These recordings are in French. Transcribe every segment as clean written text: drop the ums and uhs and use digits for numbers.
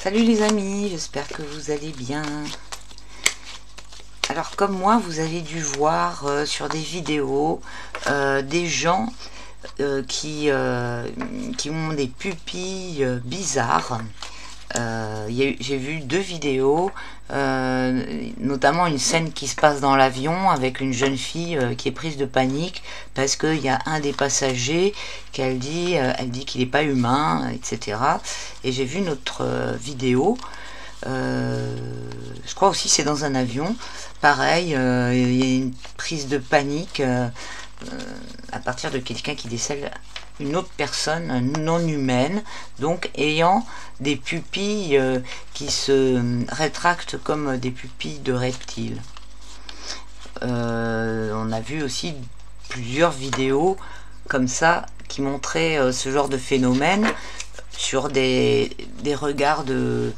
Salut les amis, j'espère que vous allez bien. Alors comme moi, vous avez dû voir sur des vidéos des gens qui ont des pupilles bizarres. J'ai vu deux vidéos, notamment une scène qui se passe dans l'avion avec une jeune fille qui est prise de panique parce qu'il y a un des passagers qu'elle dit, elle dit qu'il n'est pas humain, etc. Et j'ai vu une autre vidéo, je crois aussi c'est dans un avion, pareil, il y a une prise de panique à partir de quelqu'un qui décèle une autre personne non humaine, donc ayant des pupilles qui se rétractent comme des pupilles de reptiles. On a vu aussi plusieurs vidéos comme ça qui montraient ce genre de phénomène sur des regards de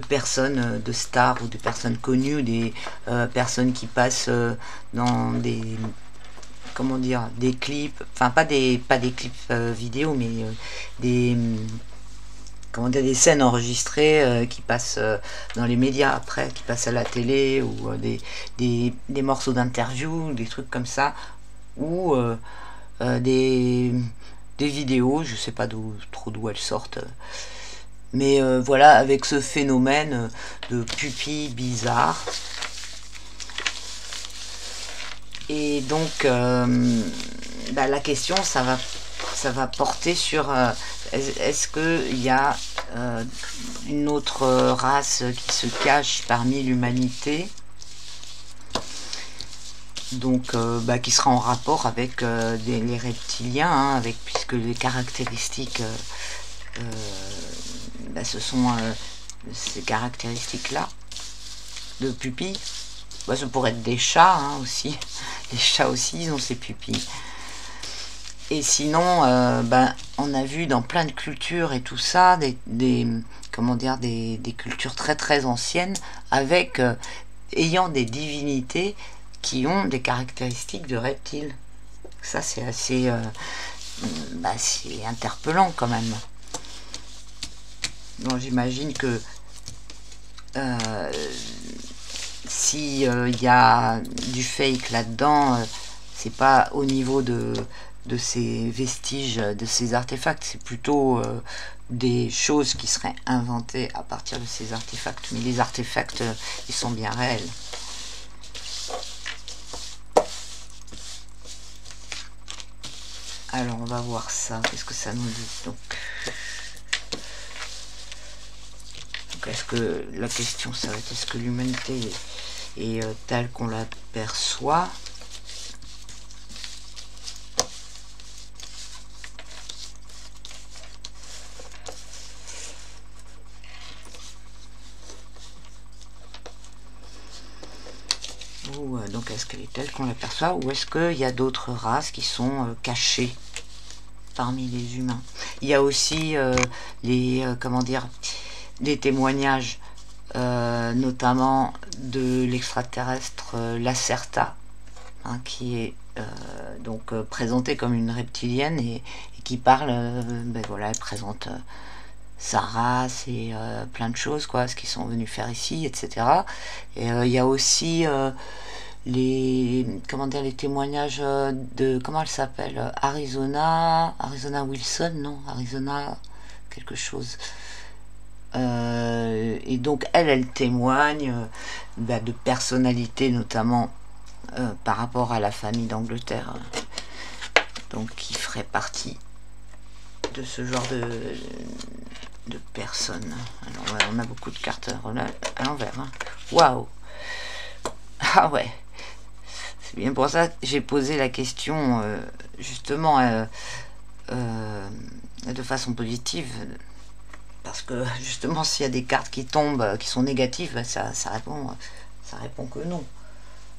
personnes, de stars ou de personnes connues, des personnes qui passent dans des, comment dire, des clips, enfin pas des clips vidéo, mais des, comment dire, des scènes enregistrées qui passent dans les médias après, qui passent à la télé, ou des morceaux d'interview, des trucs comme ça, ou des vidéos, je sais pas trop d'où elles sortent, mais voilà, avec ce phénomène de pupilles bizarres. Et donc la question ça va porter sur est-ce qu'il y a une autre race qui se cache parmi l'humanité, donc qui sera en rapport avec les reptiliens, hein, puisque les caractéristiques ce sont ces caractéristiques là de pupilles. Ça pourrait être des chats, hein, aussi. Les chats aussi, ils ont ces pupilles. Et sinon, on a vu dans plein de cultures et tout ça, comment dire, des cultures très très anciennes, avec ayant des divinités qui ont des caractéristiques de reptiles. Ça, c'est assez c'est interpellant quand même. Bon, j'imagine que si il y a du fake là-dedans, c'est pas au niveau de ces vestiges, de ces artefacts, c'est plutôt des choses qui seraient inventées à partir de ces artefacts. Mais les artefacts, ils sont bien réels. Alors on va voir ça, qu'est-ce que ça nous dit donc. Est-ce que la question ça va être, est-ce que l'humanité est telle qu'on la perçoit? Ou donc est-ce qu'elle est telle qu'on la perçoit, ou est-ce qu'il y a d'autres races qui sont cachées parmi les humains? Il y a aussi comment dire, des témoignages, notamment de l'extraterrestre Lacerta, hein, qui est donc présentée comme une reptilienne et qui parle, voilà, elle présente sa race et plein de choses, quoi, ce qu'ils sont venus faire ici, etc. Et il y a aussi les témoignages de, comment elle s'appelle, Arizona Wilson, non, Arizona quelque chose. Et donc elle témoigne de personnalités, notamment par rapport à la famille d'Angleterre, donc qui ferait partie de ce genre de personnes. Alors on a beaucoup de cartes à l'envers, hein. Waouh. Ah ouais, c'est bien pour ça que j'ai posé la question justement de façon positive. Parce que justement, s'il y a des cartes qui tombent, qui sont négatives, ça répond que non.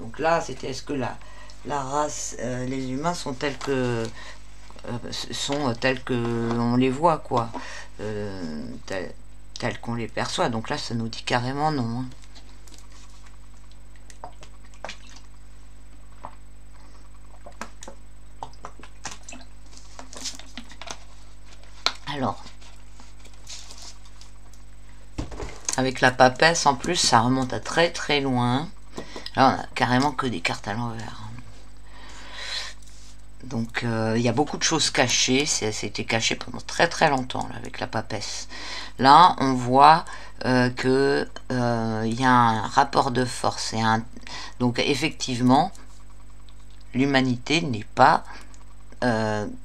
Donc là, c'était, est-ce que la race, les humains sont tels que on les voit, quoi, tels qu'on les perçoit. Donc là, ça nous dit carrément non, hein. Alors. Avec la papesse, en plus, ça remonte à très très loin. Là, on a carrément que des cartes à l'envers. Donc, il y a beaucoup de choses cachées. Ça a été caché pendant très très longtemps, là, avec la papesse. Là, on voit que il y a un rapport de force. Donc, effectivement, l'humanité n'est pas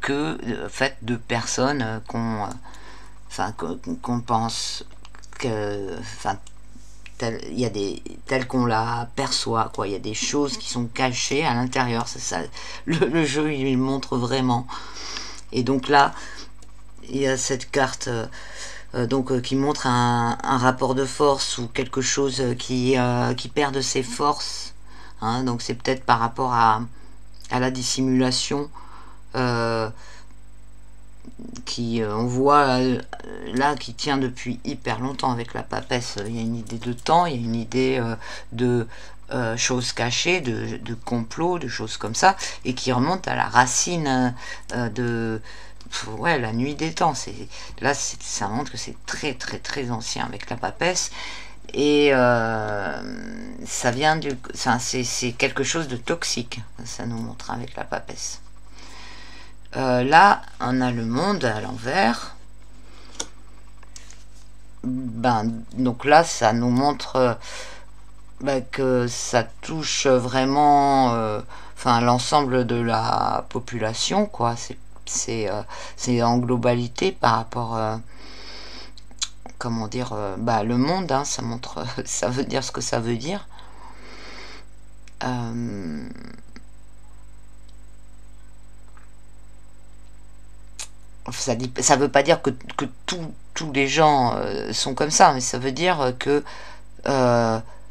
que fait de personnes qu'on pense que, il y a telles qu'on la perçoit, quoi. Il y a des choses qui sont cachées à l'intérieur. C'est ça. Le jeu, il montre vraiment. Et donc là, il y a cette carte qui montre un rapport de force ou quelque chose qui perd de ses forces. Hein. Donc c'est peut-être par rapport à la dissimulation. On voit là qui tient depuis hyper longtemps avec la papesse. Il y a une idée de temps, il y a une idée de choses cachées, de complots, de choses comme ça, et qui remonte à la racine de la nuit des temps. Là, ça montre que c'est très très très ancien avec la papesse, et ça vient c'est quelque chose de toxique. Ça nous montre avec la papesse. Là, on a le monde à l'envers. Donc là, ça nous montre que ça touche vraiment l'ensemble de la population, quoi. C'est en globalité par rapport, comment dire, le monde, hein, ça montre, ça veut dire ce que ça veut dire. Ça veut pas dire que tous les gens sont comme ça, mais ça veut dire que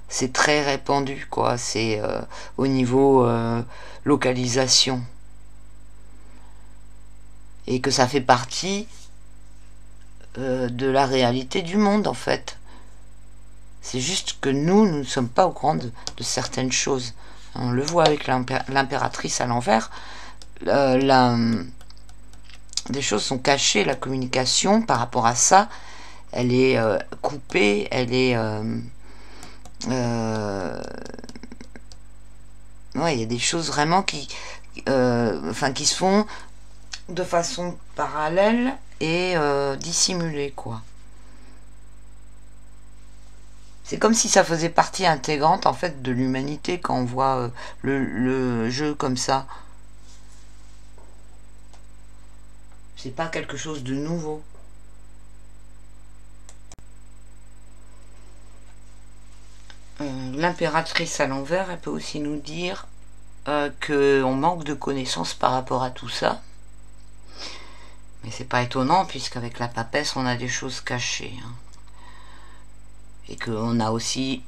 c'est très répandu, quoi. C'est au niveau localisation. Et que ça fait partie de la réalité du monde, en fait. C'est juste que nous ne sommes pas au courant de certaines choses. On le voit avec l'impératrice à l'envers. Des choses sont cachées, la communication par rapport à ça, elle est coupée, elle est... il y a des choses vraiment qui se font de façon parallèle et dissimulée, quoi. C'est comme si ça faisait partie intégrante, en fait, de l'humanité quand on voit le jeu comme ça. C'est pas quelque chose de nouveau. L'impératrice à l'envers, elle peut aussi nous dire qu'on manque de connaissances par rapport à tout ça. Mais c'est pas étonnant, puisqu'avec la papesse, on a des choses cachées. Hein. Et qu'on a aussi,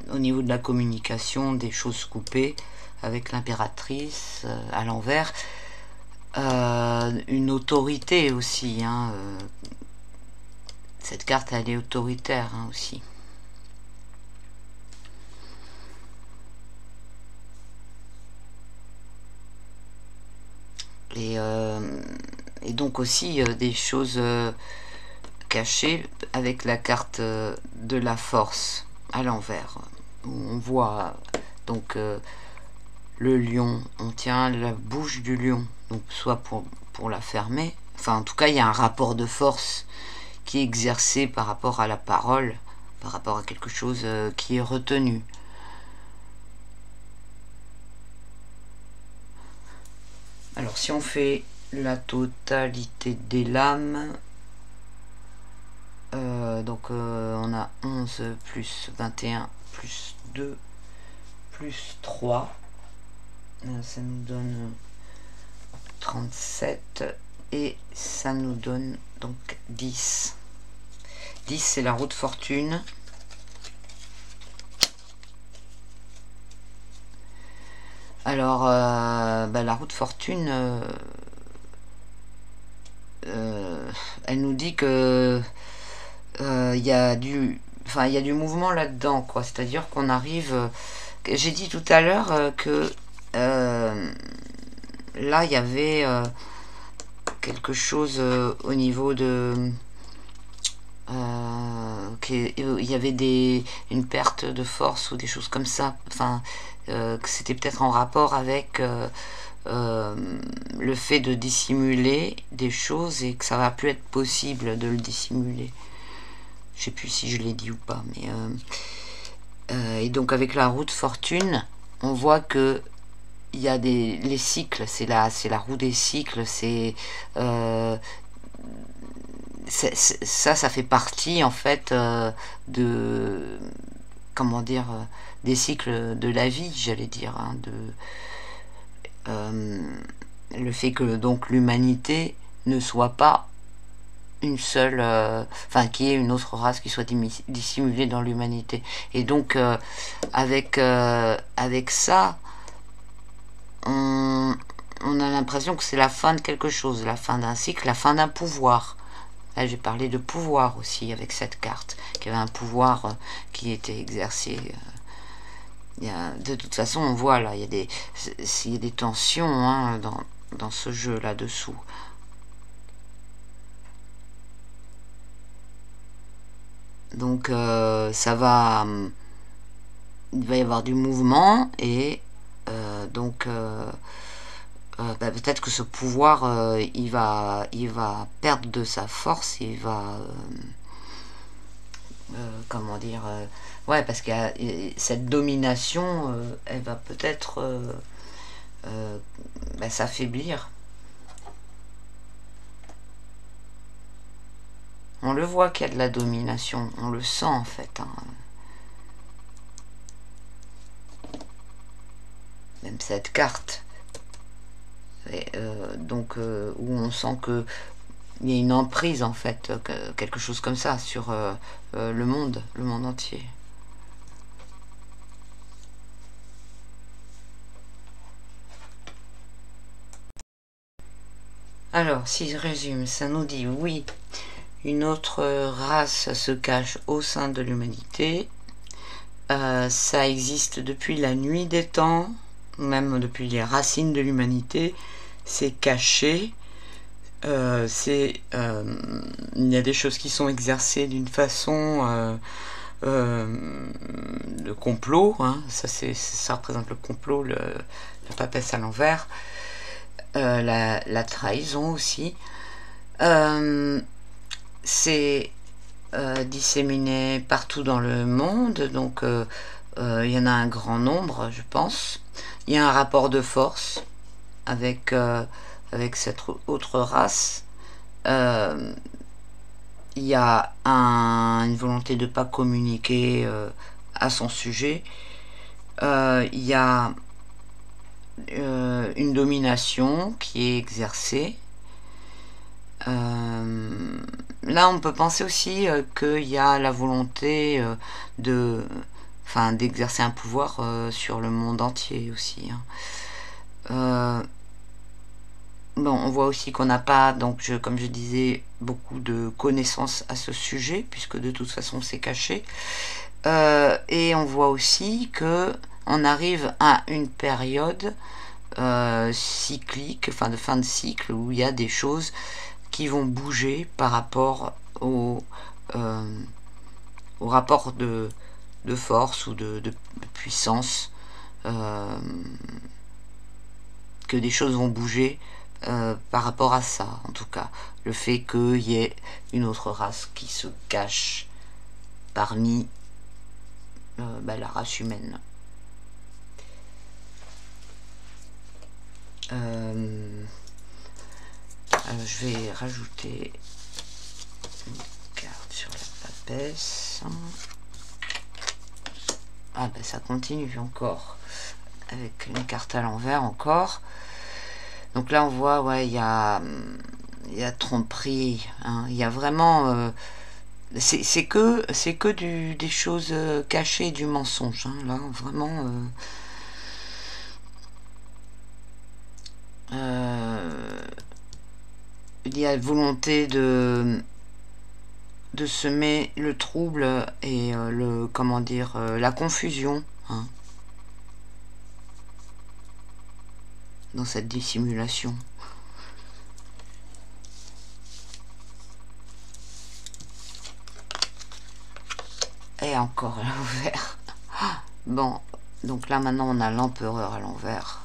au niveau de la communication, des choses coupées avec l'impératrice à l'envers. Une autorité aussi, hein, cette carte elle est autoritaire, hein, aussi. Et donc aussi des choses cachées avec la carte de la force à l'envers, où on voit donc le lion, on tient la bouche du lion, donc soit pour la fermer, enfin en tout cas il y a un rapport de force qui est exercé par rapport à la parole, par rapport à quelque chose qui est retenu. Alors si on fait la totalité des lames, on a 11 plus 21 plus 2 plus 3. Ça nous donne 37 et ça nous donne donc 10. 10 c'est la roue de fortune. Alors la roue de fortune elle nous dit que il y a du mouvement là-dedans, quoi. C'est-à-dire qu'on arrive, j'ai dit tout à l'heure que là il y avait quelque chose au niveau de qu'il y avait une perte de force ou des choses comme ça, enfin que c'était peut-être en rapport avec le fait de dissimuler des choses et que ça va plus être possible de le dissimuler. Je sais plus si je l'ai dit ou pas, mais et donc avec la roue de fortune, on voit que il y a les cycles, c'est la roue des cycles, ça fait partie en fait de, comment dire, des cycles de la vie, j'allais dire, hein, le fait que donc l'humanité ne soit pas une seule, enfin qu'il y ait une autre race qui soit dissimulée dans l'humanité. Et donc avec ça, on a l'impression que c'est la fin de quelque chose, la fin d'un cycle, la fin d'un pouvoir. Là, j'ai parlé de pouvoir aussi avec cette carte, qui avait un pouvoir qui était exercé. De toute façon, on voit là, il y a des tensions hein, dans ce jeu là-dessous. Donc, ça va... il va y avoir du mouvement et donc... peut-être que ce pouvoir il va perdre de sa force, il va comment dire ouais, parce qu'il y a cette domination elle va peut-être s'affaiblir. On le voit qu'il y a de la domination, on le sent en fait hein. Même cette carte et, donc où on sent que il y a une emprise en fait, quelque chose comme ça sur le monde entier. Alors, si je résume, ça nous dit oui, une autre race se cache au sein de l'humanité. Ça existe depuis la nuit des temps, même depuis les racines de l'humanité. C'est caché. Il y a des choses qui sont exercées d'une façon de complot, hein. Ça représente le complot, la papesse à l'envers, la trahison aussi. C'est disséminé partout dans le monde, donc il y en a un grand nombre, je pense. Il y a un rapport de force avec cette autre race. Il y a une volonté de ne pas communiquer à son sujet. Il y a une domination qui est exercée. Là, on peut penser aussi qu'il y a la volonté d'exercer un pouvoir sur le monde entier aussi. Hein. Bon, on voit aussi qu'on n'a pas, donc comme je disais, beaucoup de connaissances à ce sujet, puisque de toute façon c'est caché. Et on voit aussi que on arrive à une période cyclique, de fin de cycle, où il y a des choses qui vont bouger par rapport au rapport de force ou de puissance, que des choses vont bouger par rapport à ça, en tout cas. Le fait qu'il y ait une autre race qui se cache parmi la race humaine. Je vais rajouter une carte sur la papesse. Ah ben ça continue encore avec une carte à l'envers encore. Donc là on voit ouais, il y a tromperie, hein. Il y a vraiment c'est que des choses cachées, du mensonge, hein, là vraiment il y a volonté de semer le trouble et la confusion, hein, dans cette dissimulation. Et encore à l'envers. Bon, donc là maintenant on a l'empereur à l'envers.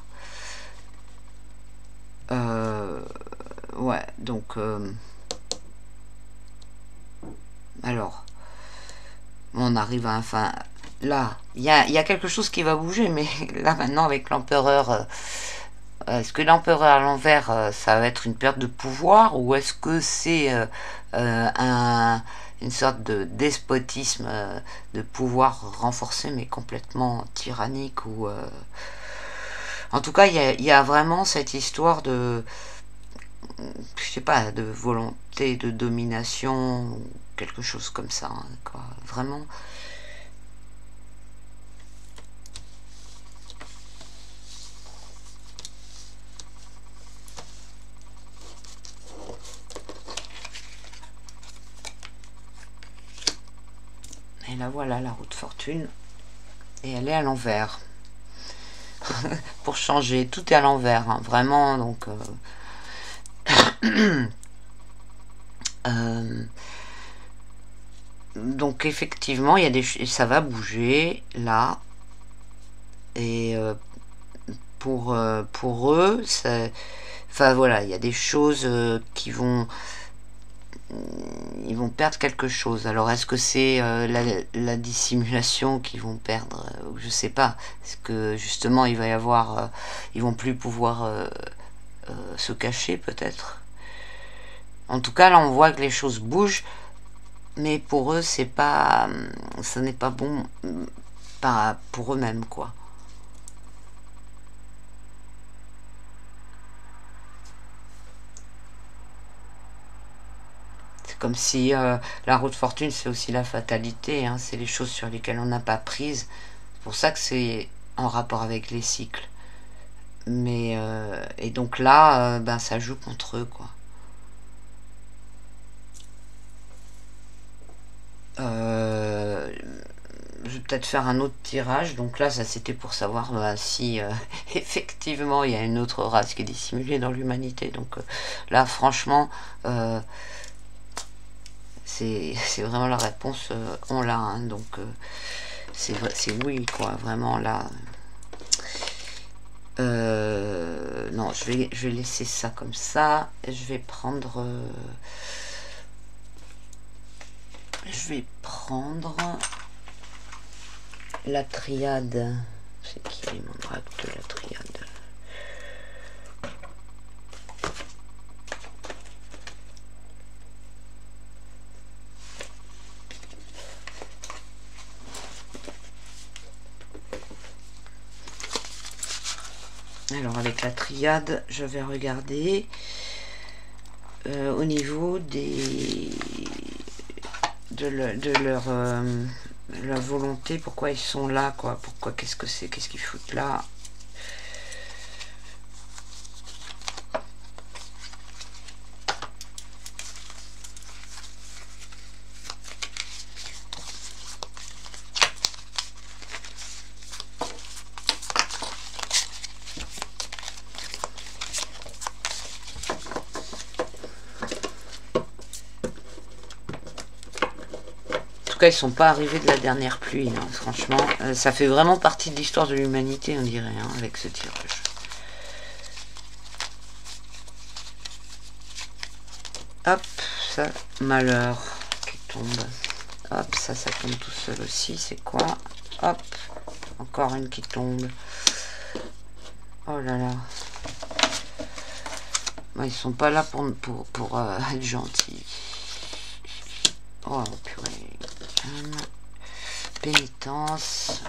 Ouais, donc alors on arrive à enfin là il y a quelque chose qui va bouger, mais là maintenant avec l'empereur, est-ce que l'empereur à l'envers, ça va être une perte de pouvoir, ou est-ce que c'est une sorte de despotisme, de pouvoir renforcé mais complètement tyrannique, ou en tout cas il y a vraiment cette histoire de, je sais pas, de volonté de domination, quelque chose comme ça, hein, quoi. Vraiment. Et là voilà la roue de fortune, et elle est à l'envers. Pour changer, tout est à l'envers, hein, vraiment, donc donc effectivement il y a des, ça va bouger là, et pour eux ça, enfin voilà, il y a des choses qui vont, ils vont perdre quelque chose. Alors est-ce que c'est la dissimulation qu'ils vont perdre, je sais pas, est-ce que justement il va y avoir, ils vont plus pouvoir se cacher peut-être. En tout cas là on voit que les choses bougent, mais pour eux c'est pas, ça n'est pas bon, pas pour eux-mêmes, quoi. C'est comme si la roue de fortune c'est aussi la fatalité, hein, c'est les choses sur lesquelles on n'a pas prise, c'est pour ça que c'est en rapport avec les cycles. Mais et donc là ben ça joue contre eux, quoi. Je vais peut-être faire un autre tirage. Donc là, ça c'était pour savoir si effectivement il y a une autre race qui est dissimulée dans l'humanité. Donc là, franchement, c'est vraiment la réponse, on l'a, hein. Donc c'est oui, quoi, vraiment là. Non, je vais laisser ça comme ça. Je vais prendre la triade. C'est qui les membres de la triade? Alors avec la triade, je vais regarder au niveau des de leur la volonté, pourquoi ils sont là, quoi, pourquoi, qu'est-ce que c'est, qu'est-ce qu'ils foutent là. Ils sont pas arrivés de la dernière pluie, hein, franchement. Ça fait vraiment partie de l'histoire de l'humanité, on dirait, hein, avec ce tirage. Hop, ça, malheur qui tombe. Hop, ça tombe tout seul aussi, c'est quoi? Hop, encore une qui tombe. Oh là là. Bon, ils sont pas là pour être gentils. Oh purée. Pénitence.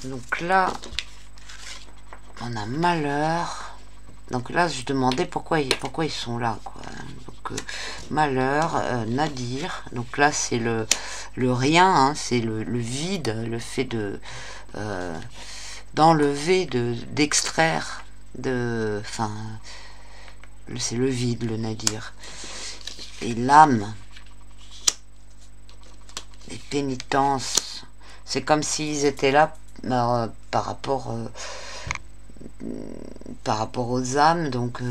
Donc là on a malheur. Donc là je demandais pourquoi ils sont là, quoi. Donc malheur, nadir. Donc là c'est le rien, hein, c'est le vide, le fait de d'enlever, d'extraire, enfin c'est le vide, le nadir. Et l'âme, les pénitences, c'est comme s'ils étaient là par rapport aux âmes, donc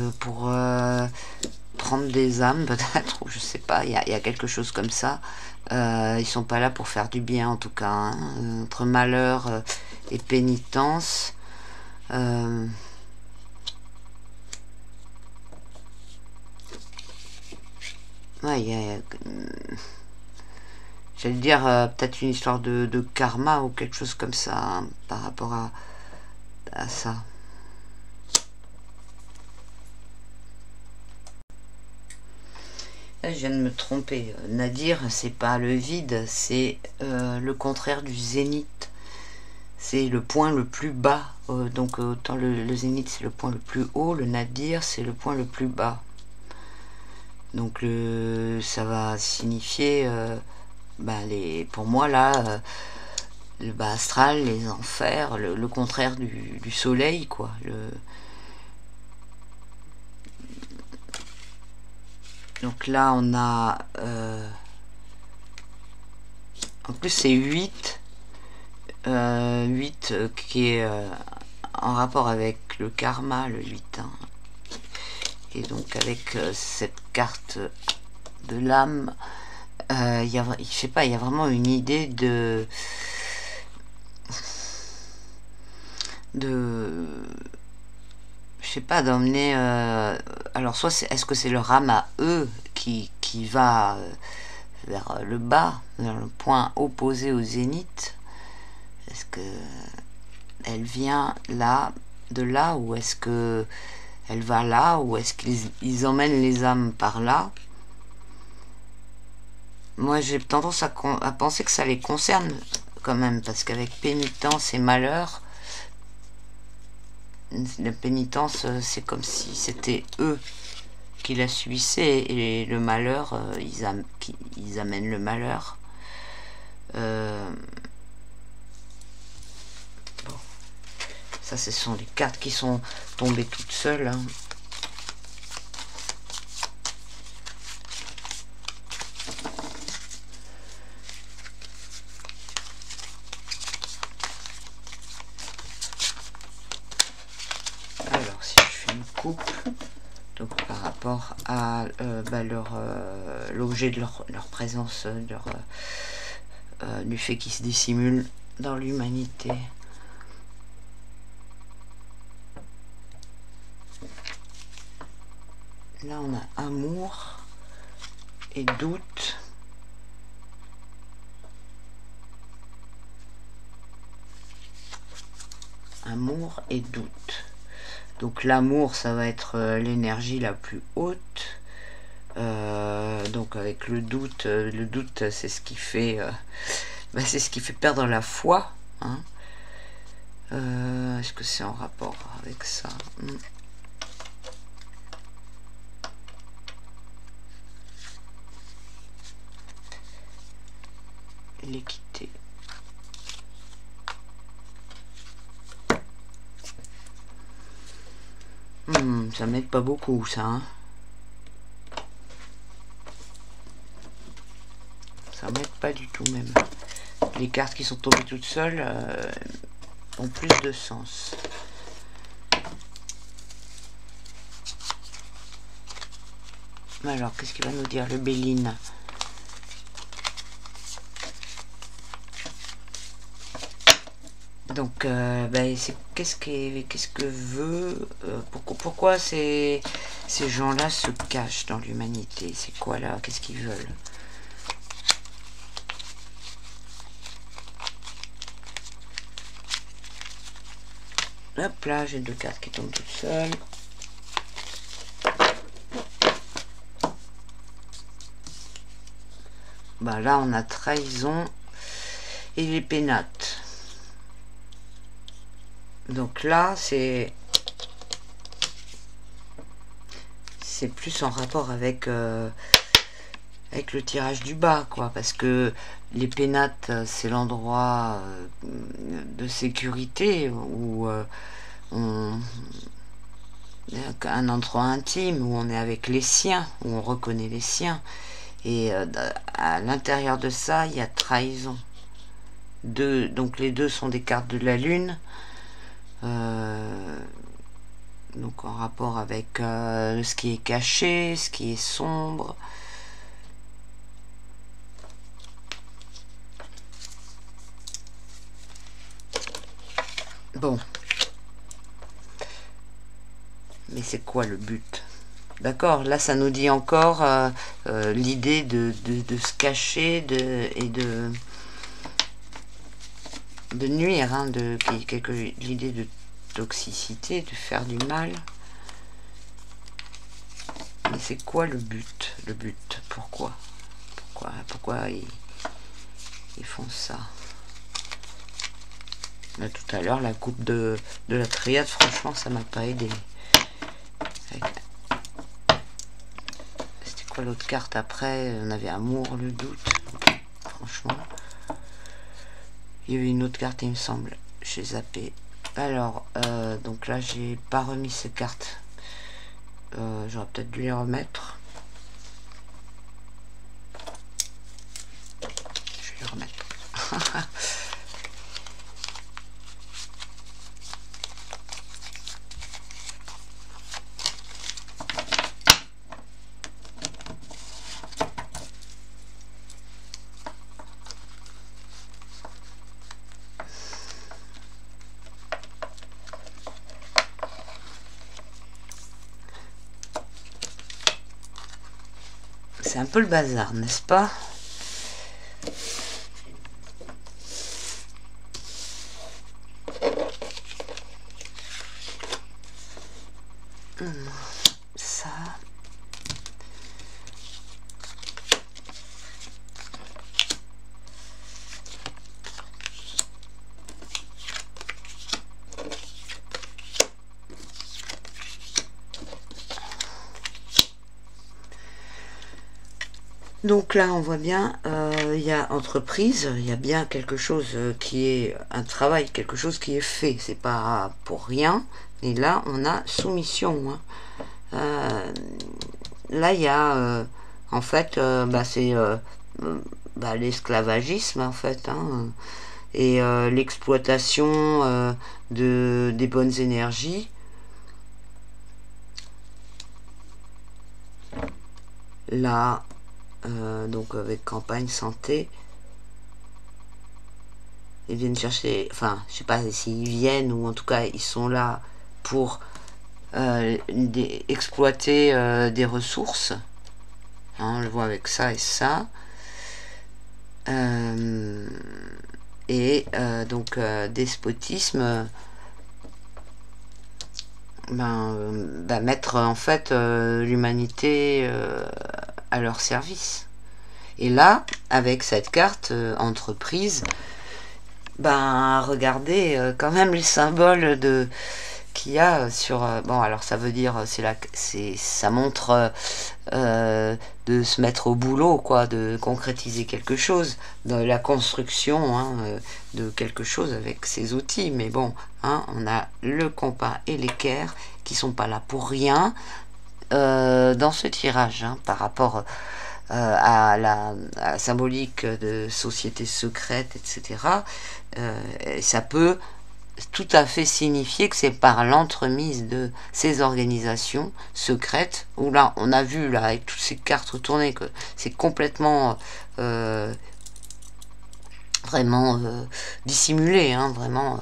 prendre des âmes peut-être, ou je sais pas, il y a quelque chose comme ça. Ils sont pas là pour faire du bien en tout cas, hein. Entre malheur et pénitence. Ouais, j'allais dire peut-être une histoire de karma ou quelque chose comme ça, hein, par rapport à ça. Là, je viens de me tromper. Nadir, c'est pas le vide, c'est le contraire du zénith. C'est le point le plus bas. Donc autant le zénith c'est le point le plus haut, le nadir c'est le point le plus bas. Donc ça va signifier, pour moi là, le bas astral, les enfers, le contraire du soleil, quoi. Donc là on a... en plus c'est 8. 8 qui est en rapport avec le karma, le 8. Hein. Et donc avec cette carte de l'âme, je sais pas, il y a vraiment une idée de je sais pas, d'emmener alors soit est-ce que c'est leur âme à eux qui va vers le bas, vers le point opposé au zénith. Est-ce que elle vient là, de là, ou est-ce que elle va là, ou est-ce qu'ils emmènent les âmes par là? Moi j'ai tendance à penser que ça les concerne quand même, parce qu'avec pénitence et malheur, la pénitence c'est comme si c'était eux qui la subissaient, et le malheur, ils amènent le malheur. Bon. Ça, ce sont les cartes qui sont tombées toutes seules. Hein. Alors, si je fais une coupe, donc par rapport à l'objet de leur présence, du fait qu'ils se dissimulent dans l'humanité. Là, on a amour et doute. Amour et doute. Donc l'amour, ça va être l'énergie la plus haute. Donc avec le doute c'est ce qui fait c'est ce qui fait perdre la foi. Hein. Est-ce que c'est en rapport avec ça? L'équité. Ça m'aide pas beaucoup, ça. Hein. Ça m'aide pas du tout, même. Les cartes qui sont tombées toutes seules ont plus de sens. Alors, qu'est-ce qu'il va nous dire, le Béline? Donc, qu'est-ce que veut, pourquoi ces gens-là se cachent dans l'humanité? C'est quoi là? Qu'est-ce qu'ils veulent? Hop là, j'ai deux cartes qui tombent toutes seules. Bah là, on a trahison et les pénates. Donc là, c'est plus en rapport avec avec le tirage du bas, quoi, parce que les pénates, c'est l'endroit de sécurité où un endroit intime où on est avec les siens, où on reconnaît les siens, et à l'intérieur de ça, il y a trahison. Donc les deux sont des cartes de la lune. Donc en rapport avec ce qui est caché, ce qui est sombre. Bon. Mais c'est quoi le but? D'accord, là ça nous dit encore l'idée de se cacher et de nuire, hein, l'idée de toxicité, de faire du mal. Mais c'est quoi le but? Le but, pourquoi ils font ça? Là, tout à l'heure, la coupe de la triade, franchement, ça m'a pas aidé. C'était quoi l'autre carte après? On avait amour, le doute. Franchement. Il y avait une autre carte, il me semble. J'ai zappé. Alors, donc là, j'ai pas remis ces cartes. J'aurais peut-être dû les remettre. Je vais les remettre. C'est un peu le bazar, n'est-ce pas? Ça. Donc là, on voit bien, il y a entreprise, il y a bien quelque chose qui est un travail, quelque chose qui est fait. C'est pas pour rien. Et là, on a soumission. Hein. Là, il y a, en fait, c'est l'esclavagisme, en fait, hein, et l'exploitation des bonnes énergies. Là, donc avec campagne santé, ils viennent chercher, enfin je sais pas s'ils viennent ou en tout cas ils sont là pour exploiter des ressources, hein, on le voit avec ça et ça, donc despotisme, mettre en fait l'humanité à leur service. Et là, avec cette carte entreprise, regardez quand même les symboles qu'il y a sur... bon, alors ça veut dire, ça montre de se mettre au boulot, quoi, de concrétiser quelque chose, de la construction, hein, de quelque chose avec ses outils. Mais bon, hein, on a le compas et l'équerre qui sont pas là pour rien dans ce tirage, hein, par rapport à la symbolique de société secrète, etc. Ça peut tout à fait signifier que c'est par l'entremise de ces organisations secrètes, où là, on a vu, là, avec toutes ces cartes retournées, que c'est complètement vraiment dissimulé, hein, vraiment,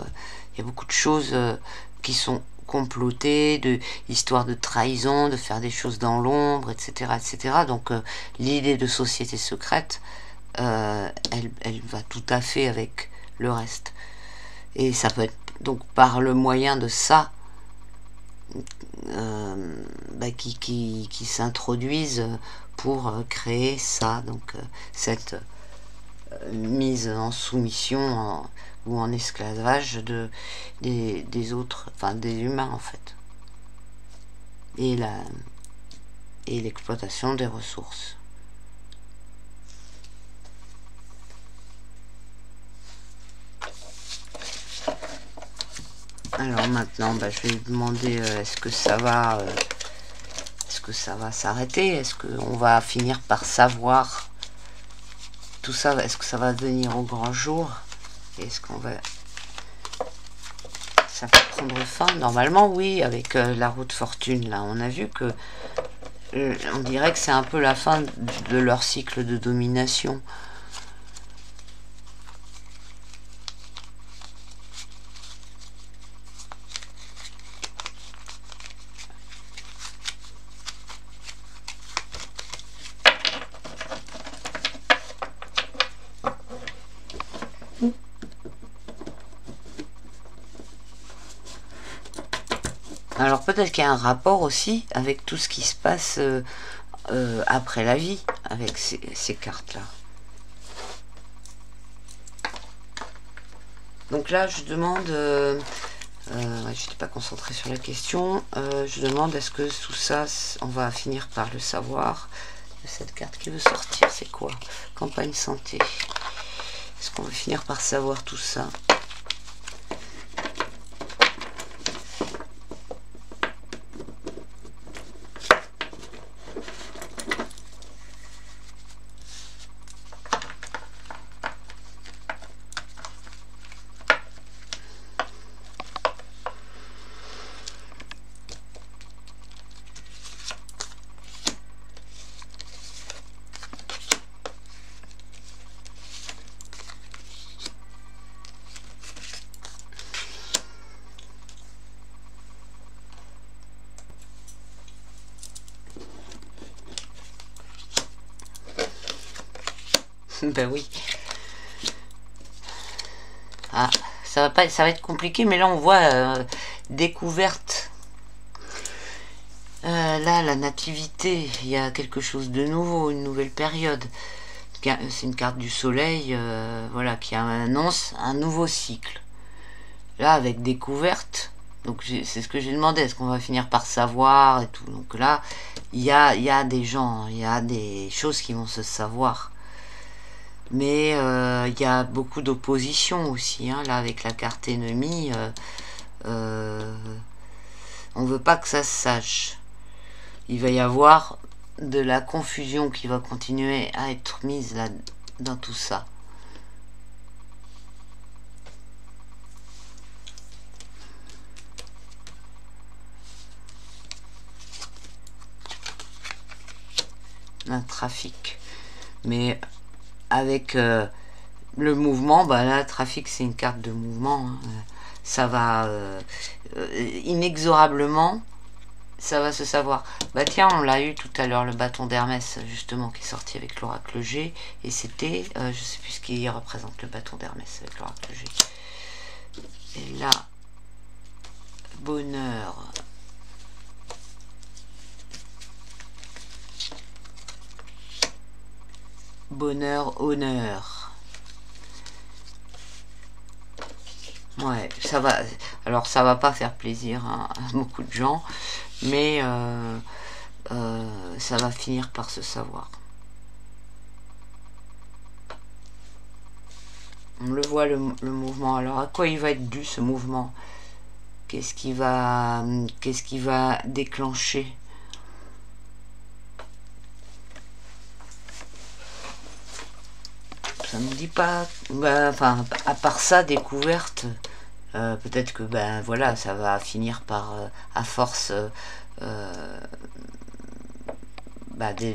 il y a beaucoup de choses qui sont complotées, histoire de trahison, de faire des choses dans l'ombre, etc., etc. Donc l'idée de société secrète, elle va tout à fait avec le reste. Et ça peut être donc par le moyen de ça qui s'introduisent pour créer ça, donc cette mise en soumission ou en esclavage des autres, enfin des humains en fait, et l'exploitation des ressources. Alors maintenant, je vais demander est-ce que ça va s'arrêter? Est-ce qu'on va finir par savoir tout ça? Est-ce que ça va venir au grand jour? Est-ce qu'on va ça va prendre fin. Normalement, oui, avec la roue de fortune, là, on a vu que on dirait que c'est un peu la fin de leur cycle de domination. Alors peut-être qu'il y a un rapport aussi avec tout ce qui se passe après la vie, avec ces cartes-là. Donc là, je demande, je n'étais pas concentrée sur la question, je demande est-ce que tout ça, on va finir par le savoir. Cette carte qui veut sortir, c'est quoi? Campagne santé. Est-ce qu'on va finir par savoir tout ça? Ben oui. Ah, ça va être compliqué, mais là on voit découverte. Là, la nativité, il y a quelque chose de nouveau, une nouvelle période. C'est une carte du soleil, voilà, qui annonce un nouveau cycle. Là, avec découverte, donc c'est ce que j'ai demandé, est-ce qu'on va finir par savoir et tout. Donc là, il y a des gens, il y a des choses qui vont se savoir. Mais il y a beaucoup d'opposition aussi, hein, là avec la carte ennemie, on veut pas que ça se sache. Il va y avoir de la confusion qui va continuer à être mise là dans tout ça. Un trafic, mais avec le mouvement, bah là, trafic, c'est une carte de mouvement. Hein. Ça va inexorablement, ça va se savoir. Bah tiens, on l'a eu tout à l'heure, le bâton d'Hermès, justement, qui est sorti avec l'oracle G. Et c'était, je sais plus ce qui représente le bâton d'Hermès avec l'oracle G. Et là, bonheur. Bonheur, honneur. Ouais, ça va. Alors, ça va pas faire plaisir à beaucoup de gens, mais ça va finir par se savoir. On le voit, le mouvement. Alors, à quoi il va être dû, ce mouvement? Qu'est-ce qui va déclencher? Ça nous dit pas. Bah, enfin, à part ça, découverte. Peut-être que ben voilà, ça va finir par à force de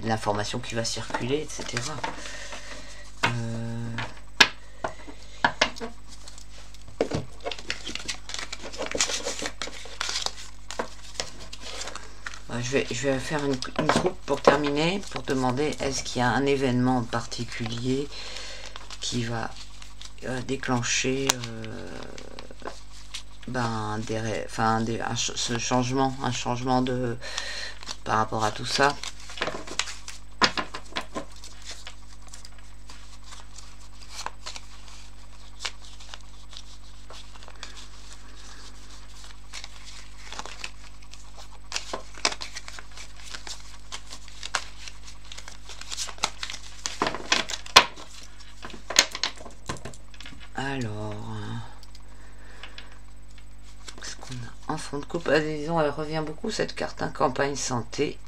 l'information qui va circuler, etc. Je vais faire une coupe pour terminer, pour demander est-ce qu'il y a un événement particulier qui va déclencher ce changement, un changement de par rapport à tout ça. Alors, ce qu'on a en fond de coupe, disons, elle revient beaucoup cette carte, hein, campagne santé,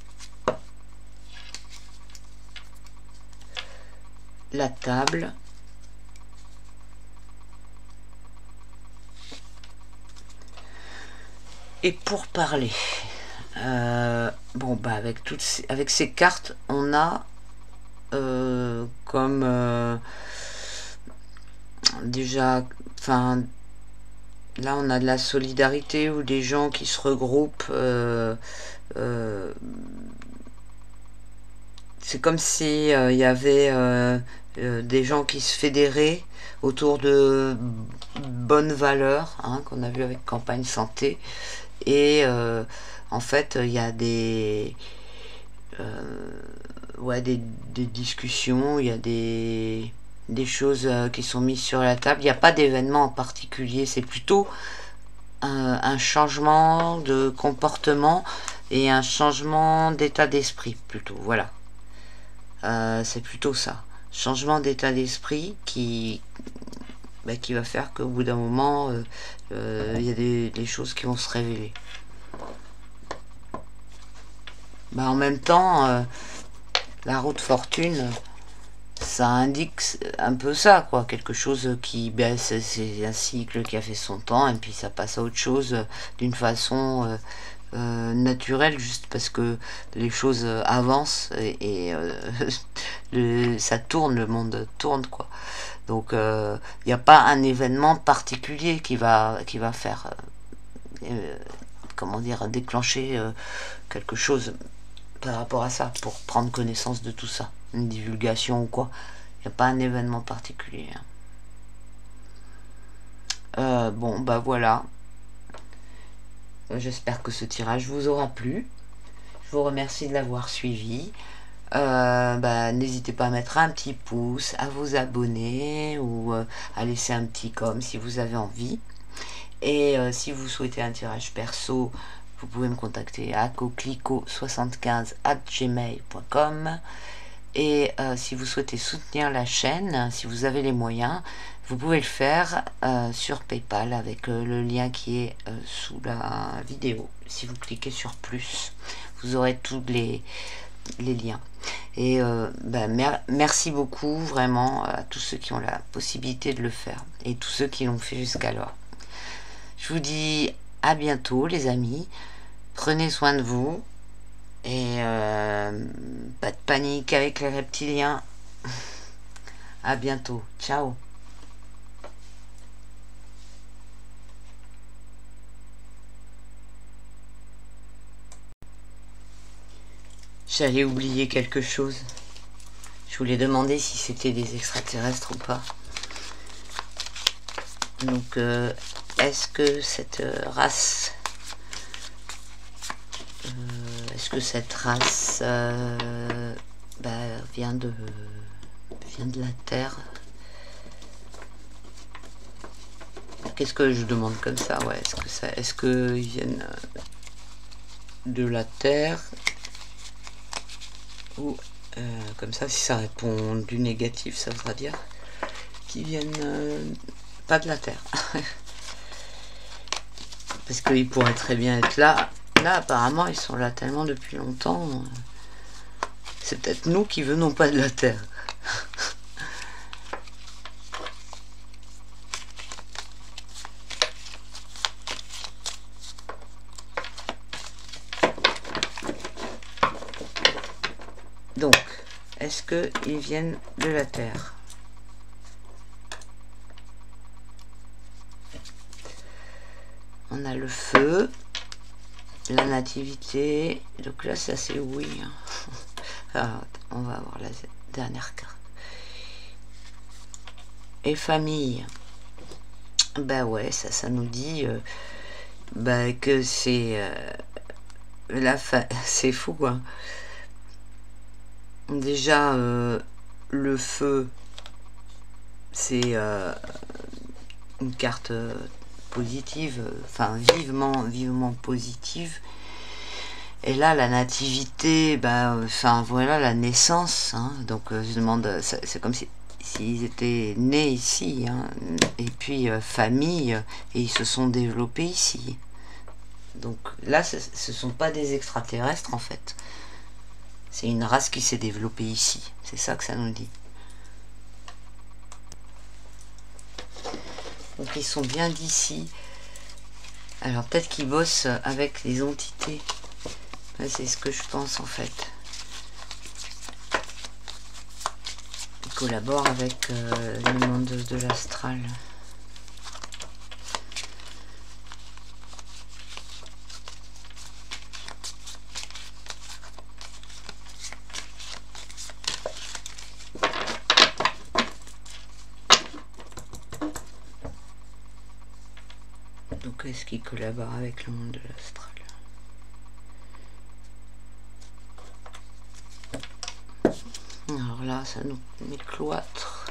la table, Et pour parler, bon bah avec ces cartes, on a comme déjà, enfin là on a de la solidarité ou des gens qui se regroupent. C'est comme si il y avait des gens qui se fédéraient autour de bonnes valeurs, hein, qu'on a vu avec Campagne Santé. Et en fait, il y a ouais, des discussions, il y a des choses qui sont mises sur la table. Il n'y a pas d'événement en particulier, c'est plutôt un changement de comportement et un changement d'état d'esprit, plutôt. Voilà. C'est plutôt ça. Changement d'état d'esprit qui va faire qu'au bout d'un moment, il y a des choses qui vont se révéler. En même temps, la roue de fortune, ça indique un peu ça, quoi. Quelque chose qui baisse, c'est un cycle qui a fait son temps, et puis ça passe à autre chose d'une façon naturelle, juste parce que les choses avancent et ça tourne, le monde tourne, quoi. Donc il n'y a pas un événement particulier qui va faire comment dire, déclencher quelque chose par rapport à ça, pour prendre connaissance de tout ça, une divulgation ou quoi. Il n'y a pas un événement particulier. Bon bah voilà, j'espère que ce tirage vous aura plu. Je vous remercie de l'avoir suivi. N'hésitez pas à mettre un petit pouce, à vous abonner ou à laisser un petit com si vous avez envie. Et si vous souhaitez un tirage perso, vous pouvez me contacter à coquelicot75@gmail.com. Et si vous souhaitez soutenir la chaîne, si vous avez les moyens, vous pouvez le faire sur PayPal avec le lien qui est sous la vidéo. Si vous cliquez sur plus, vous aurez tous les liens. Et merci beaucoup vraiment à tous ceux qui ont la possibilité de le faire et tous ceux qui l'ont fait jusqu'alors. Je vous dis à bientôt les amis, prenez soin de vous et pas de panique avec les reptiliens. À bientôt, ciao. J'allais oublier quelque chose. Je voulais demander si c'était des extraterrestres ou pas. Donc est-ce que cette race vient de la Terre? Qu'est-ce que je demande comme ça? Ouais, est-ce que ils viennent de la Terre? Ou comme ça, si ça répond du négatif, ça voudra dire qu'ils viennent pas de la Terre. Parce qu'ils pourraient très bien être là. Là, apparemment, ils sont là tellement depuis longtemps. C'est peut-être nous qui venons pas de la Terre. Donc, est-ce qu'ils viennent de la Terre? On a le feu, la nativité. Donc là, ça c'est oui. Alors, on va voir la dernière carte. Et famille. Ouais, ça nous dit que c'est c'est fou, quoi. Déjà, le feu, c'est une carte positive, enfin vivement positive. Et là, la nativité, voilà, la naissance. Hein, donc, je demande, c'est comme s'ils étaient nés ici, hein, et puis famille, et ils se sont développés ici. Donc là, ce sont pas des extraterrestres en fait. C'est une race qui s'est développée ici. C'est ça que ça nous dit. Donc ils sont bien d'ici. Alors peut-être qu'ils bossent avec les entités. C'est ce que je pense en fait. Ils collaborent avec le monde de l'astral. Donc est-ce qu'ils collaborent avec le monde de l'astral? Alors là, ça nous met cloître,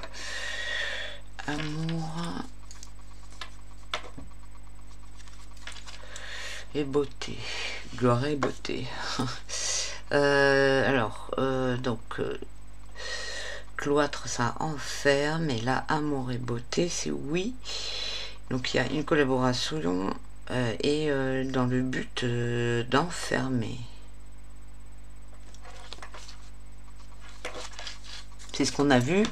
amour et beauté, gloire et beauté. Donc cloître, ça enferme, et là, amour et beauté, c'est oui. Donc il y a une collaboration et dans le but d'enfermer. C'est ce qu'on a vu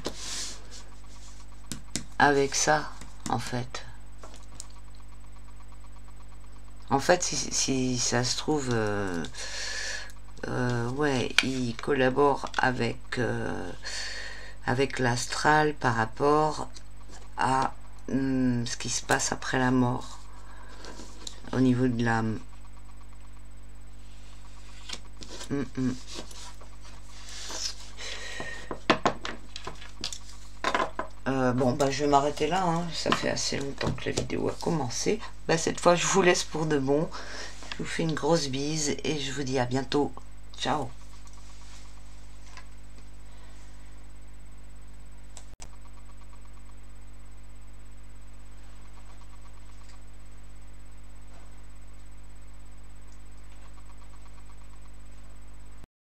avec ça, en fait. En fait, si ça se trouve, ouais, il collabore avec l'astral par rapport à ce qui se passe après la mort, au niveau de l'âme. Bon, bah, je vais m'arrêter là, hein. Ça fait assez longtemps que la vidéo a commencé. Bah, cette fois, je vous laisse pour de bon. Je vous fais une grosse bise et je vous dis à bientôt. Ciao.